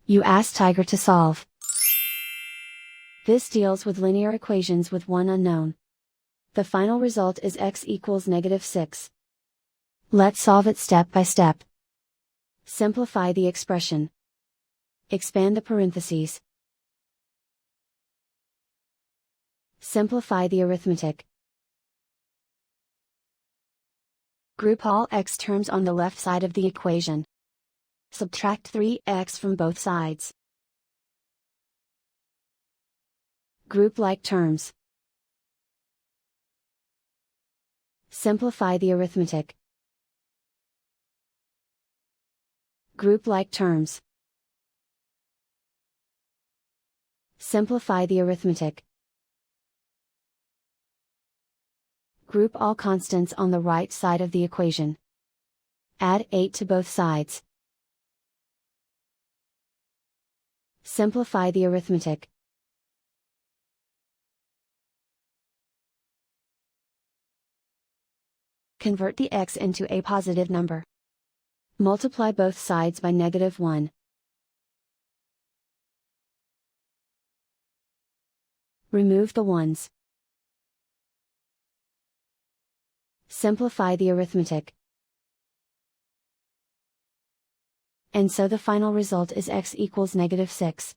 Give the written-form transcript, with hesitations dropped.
You ask Tiger to solve. This deals with linear equations with one unknown. The final result is x equals -6. Let's solve it step by step. Simplify the expression. Expand the parentheses. Simplify the arithmetic. Group all x terms on the left side of the equation. Subtract 3x from both sides. Group like terms. Simplify the arithmetic. Group like terms. Simplify the arithmetic. Group all constants on the right side of the equation. Add 8 to both sides. Simplify the arithmetic. Convert the x into a positive number. Multiply both sides by -1. Remove the ones. Simplify the arithmetic. And so the final result is x equals -6.